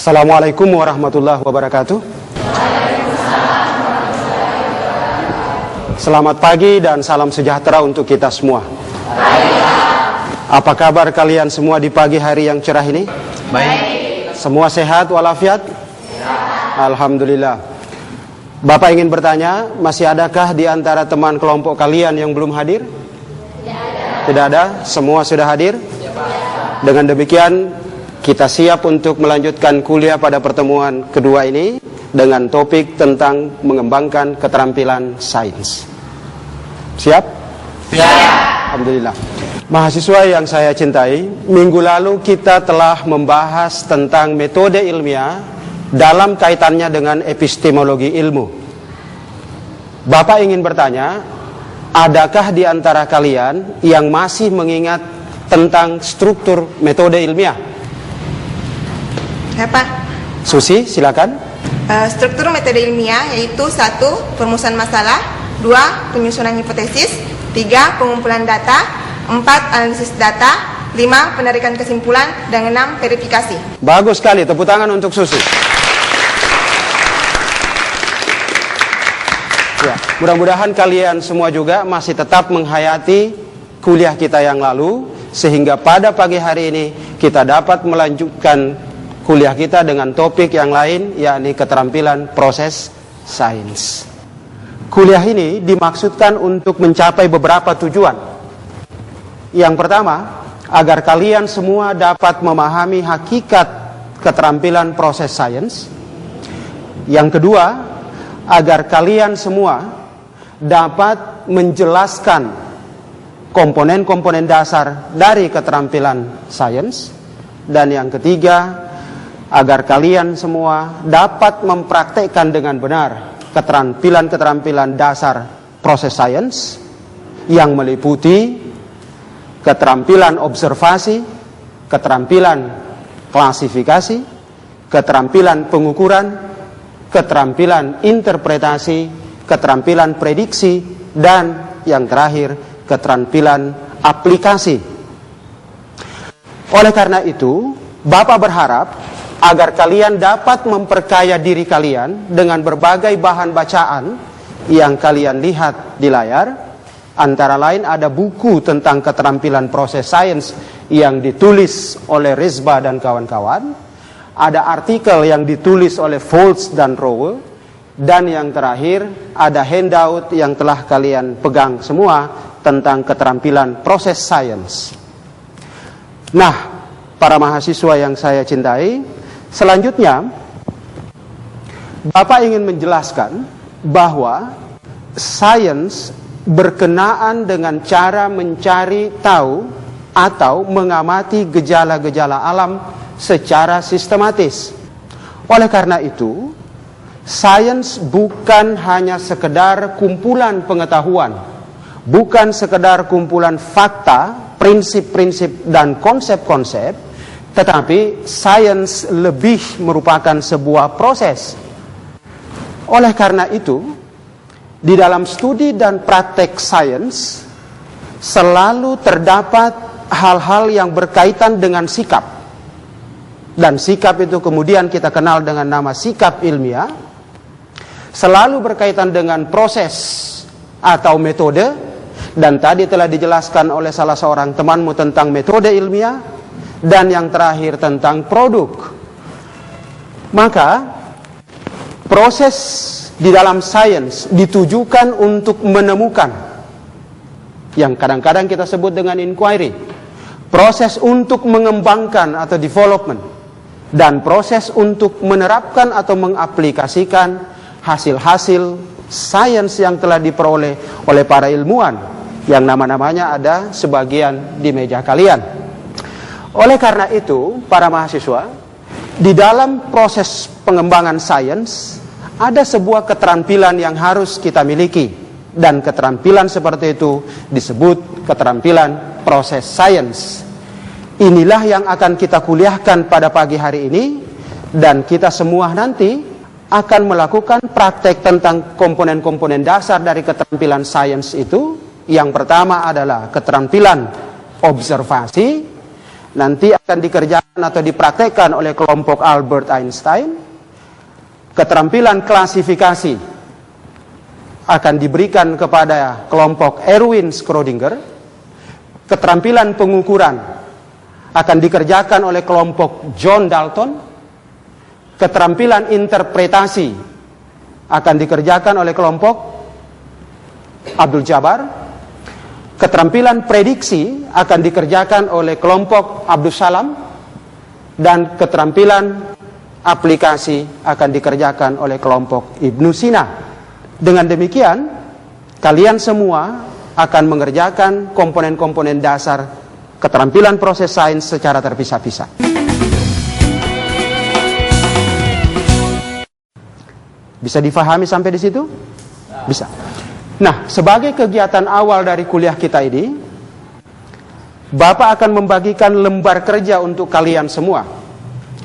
Assalamualaikum warahmatullahi wabarakatuh. Selamat pagi dan salam sejahtera untuk kita semua. Apa kabar kalian semua di pagi hari yang cerah ini? Baik. Semua sehat walafiat? Alhamdulillah. Bapak ingin bertanya, masih adakah di antara teman kelompok kalian yang belum hadir? Tidak ada. Semua sudah hadir? Dengan demikian kita siap untuk melanjutkan kuliah pada pertemuan kedua ini dengan topik tentang mengembangkan keterampilan sains. Siap? Siap. Alhamdulillah. Mahasiswa yang saya cintai, minggu lalu kita telah membahas tentang metode ilmiah dalam kaitannya dengan epistemologi ilmu. Bapak ingin bertanya, adakah di antara kalian yang masih mengingat tentang struktur metode ilmiah? Apa? Susi, silakan. Struktur metode ilmiah yaitu 1. Perumusan masalah, 2. Penyusunan hipotesis, 3. Pengumpulan data, 4. Analisis data, 5. Penarikan kesimpulan, dan 6. Verifikasi. Bagus sekali, tepuk tangan untuk Susi. Ya, mudah-mudahan kalian semua juga masih tetap menghayati kuliah kita yang lalu, sehingga pada pagi hari ini kita dapat melanjutkan kuliah kita dengan topik yang lain, yakni keterampilan proses sains. Kuliah ini dimaksudkan untuk mencapai beberapa tujuan. Yang pertama, agar kalian semua dapat memahami hakikat keterampilan proses sains. Yang kedua, agar kalian semua dapat menjelaskan komponen-komponen dasar dari keterampilan sains. Dan yang ketiga, agar kalian semua dapat mempraktekkan dengan benar keterampilan-keterampilan dasar proses sains yang meliputi keterampilan observasi, keterampilan klasifikasi, keterampilan pengukuran, keterampilan interpretasi, keterampilan prediksi, dan yang terakhir keterampilan aplikasi. Oleh karena itu, Bapak berharap agar kalian dapat memperkaya diri kalian dengan berbagai bahan bacaan yang kalian lihat di layar. Antara lain ada buku tentang keterampilan proses sains yang ditulis oleh Rizba dan kawan-kawan. Ada artikel yang ditulis oleh Foltz dan Rowell. Dan yang terakhir ada handout yang telah kalian pegang semua tentang keterampilan proses sains. Nah, para mahasiswa yang saya cintai, selanjutnya, Bapak ingin menjelaskan bahwa sains berkenaan dengan cara mencari tahu atau mengamati gejala-gejala alam secara sistematis. Oleh karena itu, sains bukan hanya sekedar kumpulan pengetahuan, bukan sekedar kumpulan fakta, prinsip-prinsip dan konsep-konsep, tetapi sains lebih merupakan sebuah proses. Oleh karena itu, di dalam studi dan praktek sains selalu terdapat hal-hal yang berkaitan dengan sikap. Dan sikap itu kemudian kita kenal dengan nama sikap ilmiah. Selalu berkaitan dengan proses atau metode. Dan tadi telah dijelaskan oleh salah seorang temanmu tentang metode ilmiah. Dan yang terakhir tentang produk. Maka proses di dalam sains ditujukan untuk menemukan, yang kadang-kadang kita sebut dengan inquiry, proses untuk mengembangkan atau development, dan proses untuk menerapkan atau mengaplikasikan hasil-hasil sains yang telah diperoleh oleh para ilmuwan, yang nama-namanya ada sebagian di meja kalian. Oleh karena itu, para mahasiswa, di dalam proses pengembangan sains ada sebuah keterampilan yang harus kita miliki, dan keterampilan seperti itu disebut keterampilan proses sains. Inilah yang akan kita kuliahkan pada pagi hari ini, dan kita semua nanti akan melakukan praktek tentang komponen-komponen dasar dari keterampilan sains itu. Yang pertama adalah keterampilan observasi. nanti akan dikerjakan atau dipraktekkan oleh kelompok Albert Einstein. Keterampilan klasifikasi akan diberikan kepada kelompok Erwin Schrödinger. Keterampilan pengukuran akan dikerjakan oleh kelompok John Dalton. Keterampilan interpretasi akan dikerjakan oleh kelompok Abdul Jabbar. Keterampilan prediksi akan dikerjakan oleh kelompok Abdul Salam. Dan keterampilan aplikasi akan dikerjakan oleh kelompok Ibnu Sina. Dengan demikian, kalian semua akan mengerjakan komponen-komponen dasar keterampilan proses sains secara terpisah-pisah. Bisa difahami sampai di situ? Bisa. Nah, sebagai kegiatan awal dari kuliah kita ini, Bapak akan membagikan lembar kerja untuk kalian semua.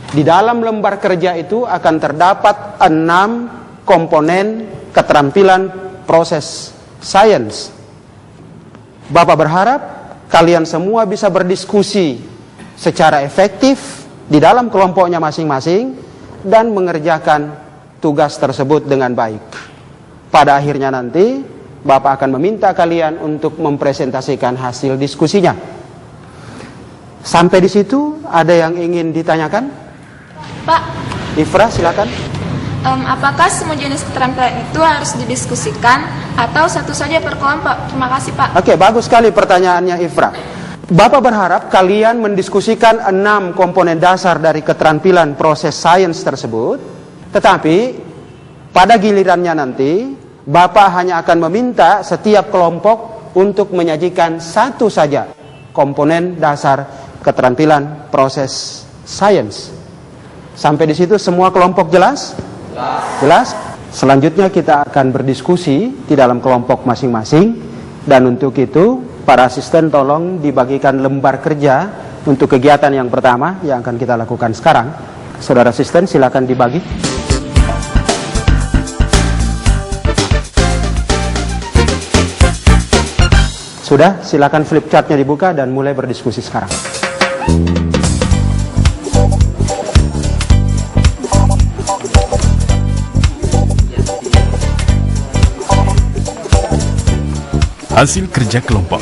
Di dalam lembar kerja itu akan terdapat 6 komponen keterampilan proses sains. Bapak berharap kalian semua bisa berdiskusi secara efektif di dalam kelompoknya masing-masing dan mengerjakan tugas tersebut dengan baik. Pada akhirnya nanti Bapak akan meminta kalian untuk mempresentasikan hasil diskusinya. Sampai di situ ada yang ingin ditanyakan? Pak, Ifra, silakan. apakah semua jenis keterampilan itu harus didiskusikan atau satu saja per kelompok? Terima kasih, Pak. Oke, bagus sekali pertanyaannya Ifra. Bapak berharap kalian mendiskusikan 6 komponen dasar dari keterampilan proses sains tersebut. Tetapi pada gilirannya nanti Bapak hanya akan meminta setiap kelompok untuk menyajikan satu saja komponen dasar keterampilan proses sains. Sampai di situ semua kelompok jelas? Jelas? Selanjutnya kita akan berdiskusi di dalam kelompok masing-masing. Dan untuk itu para asisten tolong dibagikan lembar kerja untuk kegiatan yang pertama yang akan kita lakukan sekarang. Saudara asisten silakan dibagi. Sudah, silakan flip chartnya dibuka dan mulai berdiskusi sekarang. Hasil kerja kelompok.